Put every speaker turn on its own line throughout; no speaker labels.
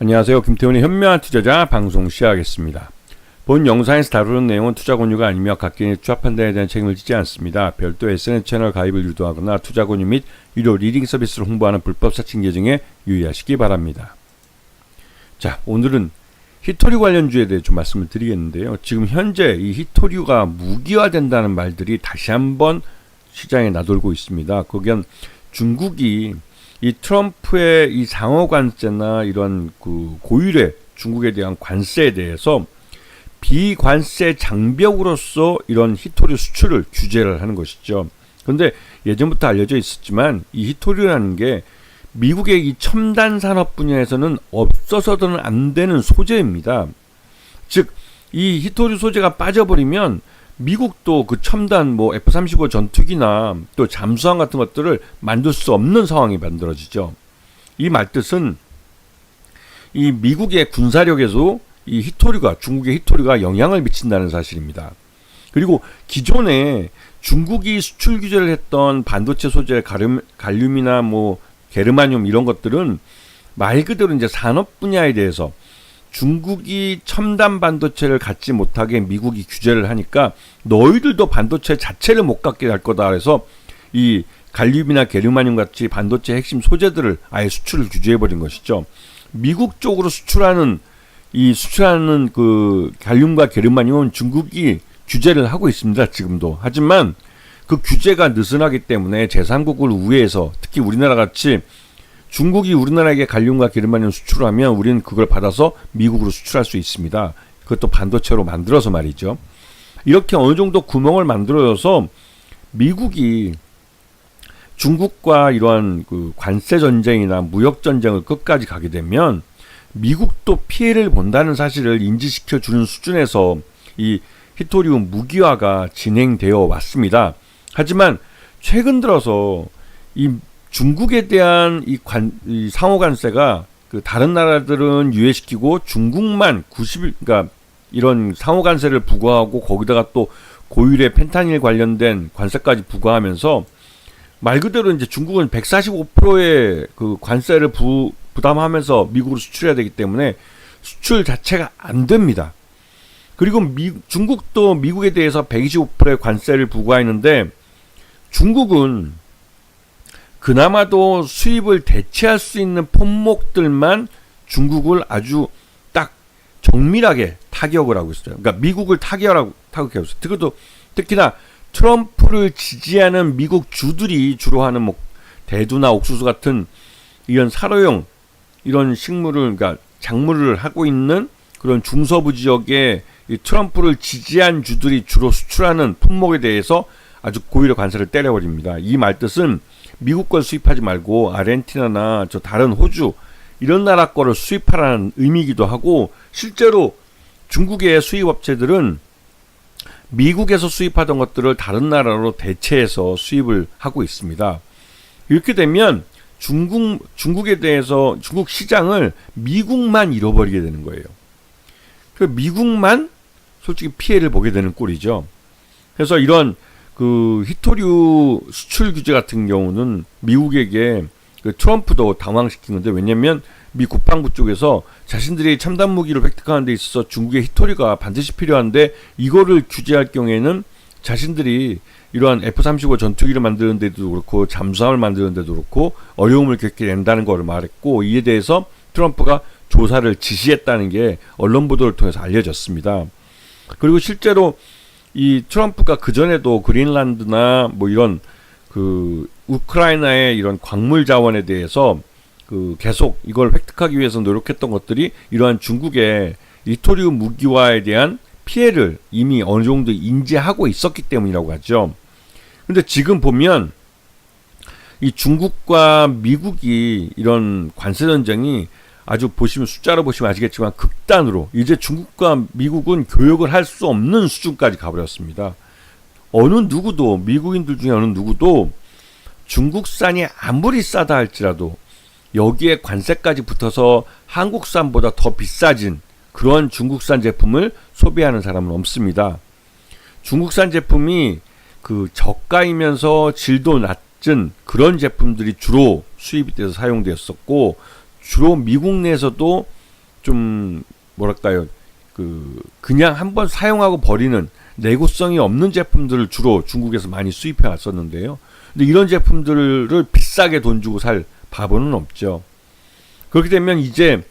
안녕하세요. 김태훈의 현명한 투자자 방송 시작하겠습니다. 본 영상에서 다루는 내용은 투자 권유가 아니며 각개인의 투자 판단에 대한 책임을 지지 않습니다. 별도 SNS 채널 가입을 유도하거나 투자 권유 및 유료 리딩 서비스를 홍보하는 불법 사칭 계정에 유의하시기 바랍니다. 자, 오늘은 히토류 관련주에 대해 좀 말씀을 드리겠는데요. 지금 현재 이 히토류가 무기화된다는 말들이 다시 한번 시장에 나돌고 있습니다. 거기엔 중국이 이 트럼프의 이 상호 관세나 이런 그 고율의 중국에 대한 관세에 대해서 비관세 장벽으로서 이런 히토류 수출을 규제를 하는 것이죠. 그런데 예전부터 알려져 있었지만 이 히토류라는 게 미국의 이 첨단 산업 분야에서는 없어서는 안 되는 소재입니다. 즉, 이 히토류 소재가 빠져버리면 미국도 그 첨단 F-35 전투기나 또 잠수함 같은 것들을 만들 수 없는 상황이 만들어지죠. 이 말뜻은 이 미국의 군사력에도 이 히토류가, 중국의 히토류가 영향을 미친다는 사실입니다. 그리고 기존에 중국이 수출 규제를 했던 반도체 소재 갈륨이나 게르마늄 이런 것들은 말 그대로 이제 산업 분야에 대해서 중국이 첨단 반도체를 갖지 못하게 미국이 규제를 하니까 너희들도 반도체 자체를 못 갖게 할 거다. 그래서 이 갈륨이나 게르마늄 같이 반도체 핵심 소재들을 아예 수출을 규제해버린 것이죠. 미국 쪽으로 수출하는 그 갈륨과 게르마늄은 중국이 규제를 하고 있습니다. 지금도. 하지만 그 규제가 느슨하기 때문에 제3국을 우회해서 특히 우리나라 같이 중국이 우리나라에게 갈륨과 게르마늄 수출하면 우리는 그걸 받아서 미국으로 수출할 수 있습니다. 그것도 반도체로 만들어서 말이죠. 이렇게 어느 정도 구멍을 만들어서 미국이 중국과 이러한 그 관세 전쟁이나 무역 전쟁을 끝까지 가게 되면 미국도 피해를 본다는 사실을 인지시켜 주는 수준에서 이 히토류 무기화가 진행되어 왔습니다. 하지만 최근 들어서 이 중국에 대한 이 상호 관세가 그 다른 나라들은 유예시키고 중국만 90일, 그러니까 이런 상호 관세를 부과하고 거기다가 또 고율의 펜타닐 관련된 관세까지 부과하면서 말 그대로 이제 중국은 145%의 그 관세를 부담하면서 미국으로 수출해야 되기 때문에 수출 자체가 안 됩니다. 그리고 중국도 미국에 대해서 125%의 관세를 부과했는데 중국은 그나마도 수입을 대체할 수 있는 품목들만 중국을 아주 딱 정밀하게 타격을 하고 있어요. 그러니까 미국을 타격하고 있어요. 특히나 트럼프를 지지하는 미국 주들이 주로 하는 대두나 옥수수 같은 이런 사료용 이런 식물을, 그러니까 작물을 하고 있는 그런 중서부 지역에 이 트럼프를 지지한 주들이 주로 수출하는 품목에 대해서 아주 고율의 관세를 때려버립니다. 이 말뜻은 미국 걸 수입하지 말고 아르헨티나나 저 다른 호주 이런 나라 거를 수입하라는 의미이기도 하고, 실제로 중국의 수입업체들은 미국에서 수입하던 것들을 다른 나라로 대체해서 수입을 하고 있습니다. 이렇게 되면 중국에 대해서 중국 시장을 미국만 잃어버리게 되는 거예요. 그 미국만 솔직히 피해를 보게 되는 꼴이죠. 그래서 이런 그 히토류 수출 규제 같은 경우는 미국에게 그 트럼프도 당황시킨 건데, 왜냐면 미 국방부 쪽에서 자신들이 첨단 무기를 획득하는 데 있어서 중국의 히토류가 반드시 필요한데 이거를 규제할 경우에는 자신들이 이러한 F-35 전투기를 만드는 데도 그렇고 잠수함을 만드는 데도 그렇고 어려움을 겪게 된다는 걸 말했고, 이에 대해서 트럼프가 조사를 지시했다는 게 언론 보도를 통해서 알려졌습니다. 그리고 실제로 이 트럼프가 그전에도 그린란드나 이런 그 우크라이나의 이런 광물 자원에 대해서 그 계속 이걸 획득하기 위해서 노력했던 것들이 이러한 중국의 히토류 무기화에 대한 피해를 이미 어느 정도 인지하고 있었기 때문이라고 하죠. 근데 지금 보면 이 중국과 미국이 이런 관세 전쟁이 아주 숫자로 보시면 아시겠지만 극단으로 이제 중국과 미국은 교역을 할 수 없는 수준까지 가버렸습니다. 어느 누구도, 미국인들 중에 어느 누구도 중국산이 아무리 싸다 할지라도 여기에 관세까지 붙어서 한국산보다 더 비싸진 그런 중국산 제품을 소비하는 사람은 없습니다. 중국산 제품이 그 저가이면서 질도 낮은 그런 제품들이 주로 수입이 돼서 사용되었었고, 주로 미국 내에서도 좀 뭐랄까요, 그냥 한번 사용하고 버리는 내구성이 없는 제품들을 주로 중국에서 많이 수입해 왔었는데요. 근데 이런 제품들을 비싸게 돈 주고 살 바보는 없죠. 그렇게 되면 이제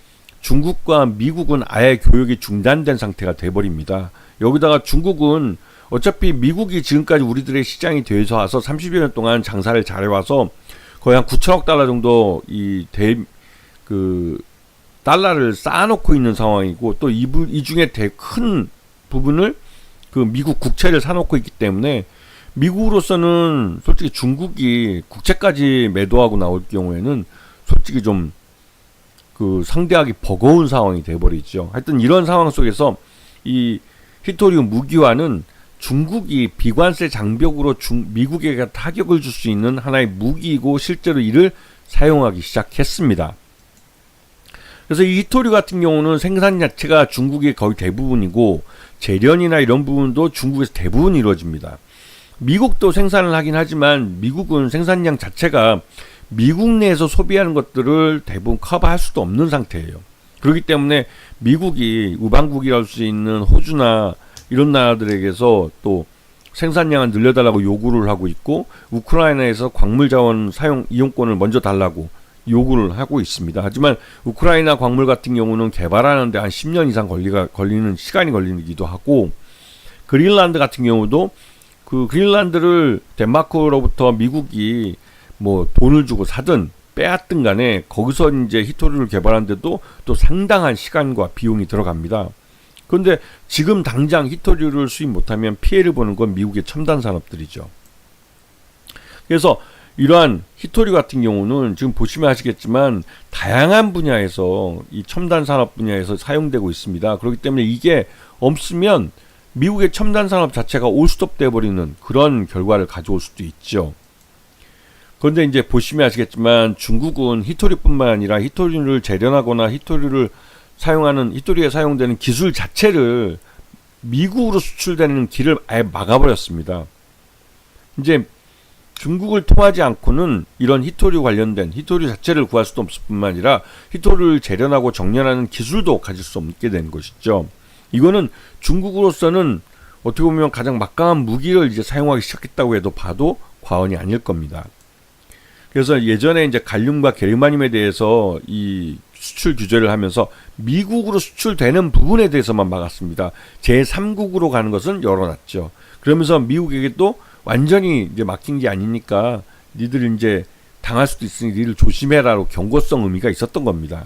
중국과 미국은 아예 교역이 중단된 상태가 돼버립니다. 여기다가 중국은 어차피 미국이 지금까지 우리들의 시장이 되어서 와서 30여 년 동안 장사를 잘해와서 거의 한 9천억 달러 정도 달러를 쌓아놓고 있는 상황이고, 또 이 중에 큰 부분을 그 미국 국채를 사놓고 있기 때문에 미국으로서는 솔직히 중국이 국채까지 매도하고 나올 경우에는 솔직히 좀 상대하기 버거운 상황이 돼버리죠. 하여튼 이런 상황 속에서 이 히토리움 무기화는 중국이 비관세 장벽으로 미국에게 타격을 줄 수 있는 하나의 무기이고 실제로 이를 사용하기 시작했습니다. 그래서 이 히토류 같은 경우는 생산 자체가 중국이 거의 대부분이고 재련이나 이런 부분도 중국에서 대부분 이루어집니다. 미국도 생산을 하긴 하지만 미국은 생산량 자체가 미국 내에서 소비하는 것들을 대부분 커버할 수도 없는 상태예요. 그렇기 때문에 미국이 우방국이라 할 수 있는 호주나 이런 나라들에게서 또 생산량을 늘려달라고 요구를 하고 있고, 우크라이나에서 광물 자원 사용 이용권을 먼저 달라고 요구를 하고 있습니다. 하지만 우크라이나 광물 같은 경우는 개발하는데 한 10년 이상 시간이 걸리기도 하고, 그린란드 같은 경우도 그 그린란드를 덴마크로부터 미국이 뭐 돈을 주고 사든 빼앗든 간에 거기서 이제 히토리를 개발하는데도 또 상당한 시간과 비용이 들어갑니다. 그런데 지금 당장 히토리를 수입 못하면 피해를 보는 건 미국의 첨단 산업들이죠. 그래서 이러한 히토리 같은 경우는 지금 보시면 아시겠지만 다양한 분야에서 이 첨단 산업 분야에서 사용되고 있습니다. 그렇기 때문에 이게 없으면 미국의 첨단 산업 자체가 올스톱 돼버리는 그런 결과를 가져올 수도 있죠. 그런데 이제 보시면 아시겠지만 중국은 히토리뿐만 아니라 히토리를 재련하거나 히토리에 사용되는 기술 자체를 미국으로 수출되는 길을 아예 막아버렸습니다. 이제 중국을 통하지 않고는 이런 히토리 관련된 히토리 자체를 구할 수도 없을 뿐만 아니라 히토리를 재련하고 정련하는 기술도 가질 수 없게 된 것이죠. 이거는 중국으로서는 어떻게 보면 가장 막강한 무기를 이제 사용하기 시작했다고 해도 봐도 과언이 아닐 겁니다. 그래서 예전에 이제 갈륨과 게르마늄에 대해서 이 수출 규제를 하면서 미국으로 수출되는 부분에 대해서만 막았습니다. 제3국으로 가는 것은 열어놨죠. 그러면서 미국에게 또 완전히 이제 막힌 게 아니니까 니들 이제 당할 수도 있으니 니들 조심해라로 경고성 의미가 있었던 겁니다.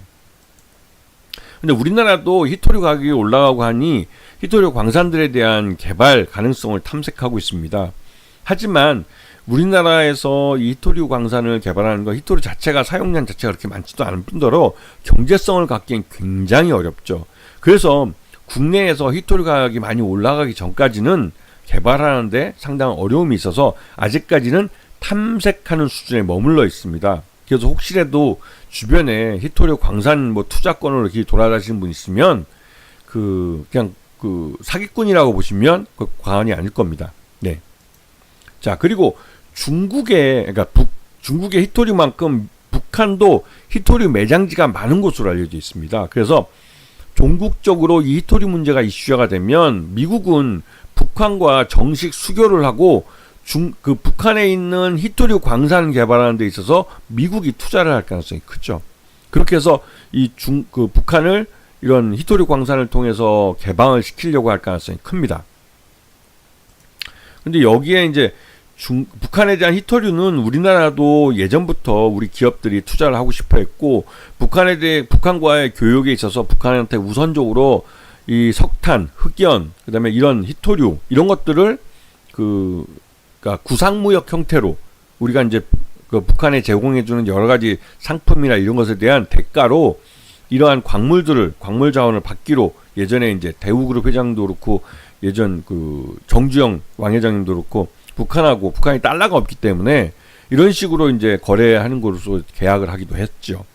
근데 우리나라도 히토리 가격이 올라가고 하니 히토리 광산들에 대한 개발 가능성을 탐색하고 있습니다. 하지만 우리나라에서 이 히토리 광산을 개발하는 거, 히토리 자체가 사용량 자체가 그렇게 많지도 않은 뿐더러 경제성을 갖기엔 굉장히 어렵죠. 그래서 국내에서 히토리 가격이 많이 올라가기 전까지는 개발하는데 상당한 어려움이 있어서 아직까지는 탐색하는 수준에 머물러 있습니다. 그래서 혹시라도 주변에 히토리 광산 뭐 투자권으로 이렇게 돌아다니시는 분 있으면 그냥 사기꾼이라고 보시면 과언이 아닐 겁니다. 네. 자, 그리고 그러니까 중국의 히토리만큼 북한도 히토리 매장지가 많은 곳으로 알려져 있습니다. 그래서 종국적으로 이 히토리 문제가 이슈화가 되면 미국은 북한과 정식 수교를 하고 북한에 있는 히토리 광산 개발하는 데 있어서 미국이 투자를 할 가능성이 크죠. 그렇게 해서 북한을 이런 히토리 광산을 통해서 개방을 시키려고 할 가능성이 큽니다. 근데 여기에 이제 북한에 대한 히토류는 우리나라도 예전부터 우리 기업들이 투자를 하고 싶어 했고, 북한과의 교역에 있어서 북한한테 우선적으로 이 석탄, 흑연, 그 다음에 이런 히토류, 이런 것들을 그러니까 구상무역 형태로 우리가 이제 북한에 제공해주는 여러 가지 상품이나 이런 것에 대한 대가로 이러한 광물 자원을 받기로 예전에 이제 대우그룹 회장도 그렇고 예전 정주영 왕회장님도 그렇고 북한이 달러가 없기 때문에 이런 식으로 이제 거래하는 것으로 계약을 하기도 했죠.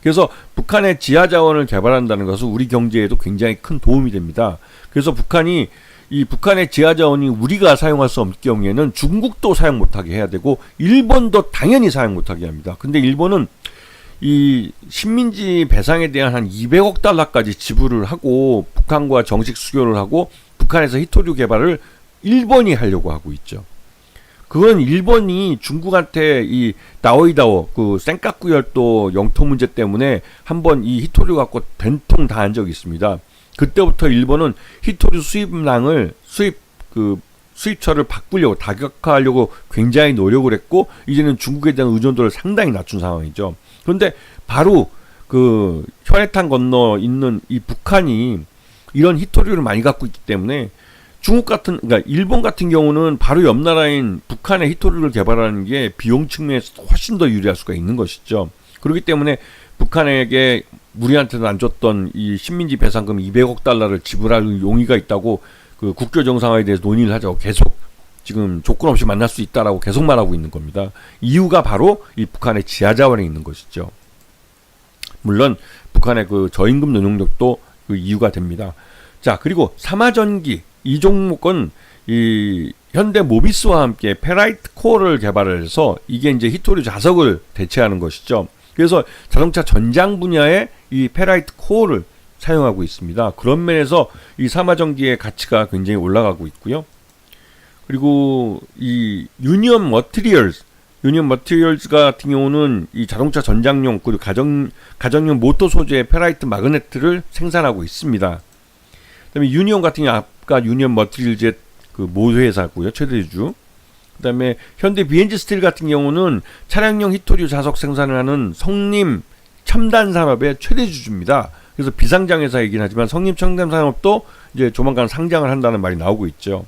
그래서 북한의 지하 자원을 개발한다는 것은 우리 경제에도 굉장히 큰 도움이 됩니다. 그래서 북한의 지하 자원이 우리가 사용할 수 없을 경우에는 중국도 사용 못하게 해야 되고 일본도 당연히 사용 못하게 합니다. 근데 일본은 이 식민지 배상에 대한 한 200억 달러까지 지불을 하고 북한과 정식 수교를 하고 북한에서 히토류 개발을 일본이 하려고 하고 있죠. 그건 일본이 중국한테 이 나오이다오 그 센카쿠 열도 영토 문제 때문에 한번 이 히토류 갖고 된통 당한 적이 있습니다. 그때부터 일본은 히토류 수입처를 바꾸려고 다각화하려고 굉장히 노력을 했고 이제는 중국에 대한 의존도를 상당히 낮춘 상황이죠. 그런데 바로 그 혈해탄 건너 있는 이 북한이 이런 히토류를 많이 갖고 있기 때문에 그러니까 일본 같은 경우는 바로 옆 나라인 북한의 히토류를 개발하는 게 비용 측면에서 훨씬 더 유리할 수가 있는 것이죠. 그렇기 때문에 북한에게 우리한테는 안 줬던 이 식민지 배상금 200억 달러를 지불할 용의가 있다고 그 국교 정상화에 대해서 논의를 하자고 계속 지금 조건 없이 만날 수 있다라고 계속 말하고 있는 겁니다. 이유가 바로 이 북한의 지하 자원에 있는 것이죠. 물론 북한의 그 저임금 노동력도 그 이유가 됩니다. 자, 그리고 삼화전기 이 종목은 이 현대 모비스와 함께 페라이트 코어를 개발을 해서 이게 이제 히토류 자석을 대체하는 것이죠. 그래서 자동차 전장 분야에 이 페라이트 코어를 사용하고 있습니다. 그런 면에서 이 삼화전기의 가치가 굉장히 올라가고 있고요. 그리고 이 유니온 머티리얼즈 같은 경우는 이 자동차 전장용 그리고 가정용 모터 소재의 페라이트 마그네트를 생산하고 있습니다. 그다음에 유니온 같은 경우 아까 유니온 머티리얼즈의 그 모회사고요, 최대주. 그다음에 현대 BNG 스틸 같은 경우는 차량용 히토류 자석 생산을 하는 성림 첨단 산업의 최대주주입니다. 그래서 비상장 회사이긴 하지만 성림 첨단 산업도 이제 조만간 상장을 한다는 말이 나오고 있죠.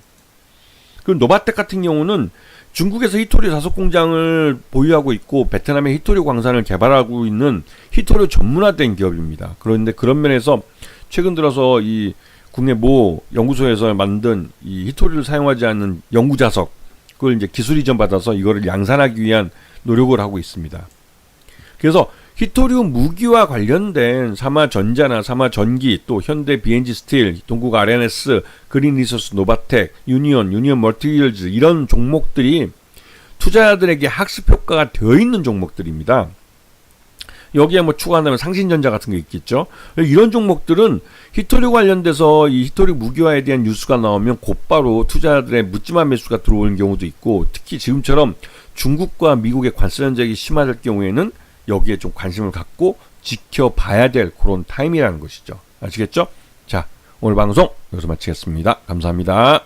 그리고 노바텍 같은 경우는 중국에서 히토류 자석 공장을 보유하고 있고 베트남의 히토류 광산을 개발하고 있는 히토류 전문화된 기업입니다. 그런데 그런 면에서 최근 들어서 이 국내 모 연구소에서 만든 이 히토류를 사용하지 않는 연구 자석 그걸 이제 기술 이전 받아서 이거를 양산하기 위한 노력을 하고 있습니다. 그래서 히토류 무기와 관련된 삼화전자나 삼화전기 또 현대 BNG 스틸, 동국 RNS, 그린 리소스, 노바텍, 유니온 머티리얼즈 이런 종목들이 투자자들에게 학습 효과가 되어 있는 종목들입니다. 여기에 뭐 추가한다면 상신전자 같은 게 있겠죠. 이런 종목들은 히토류 관련돼서 이 히토류 무기화에 대한 뉴스가 나오면 곧바로 투자자들의 묻지마 매수가 들어오는 경우도 있고 특히 지금처럼 중국과 미국의 관세 전쟁이 심화될 경우에는 여기에 좀 관심을 갖고 지켜봐야 될 그런 타임이라는 것이죠. 아시겠죠? 자, 오늘 방송 여기서 마치겠습니다. 감사합니다.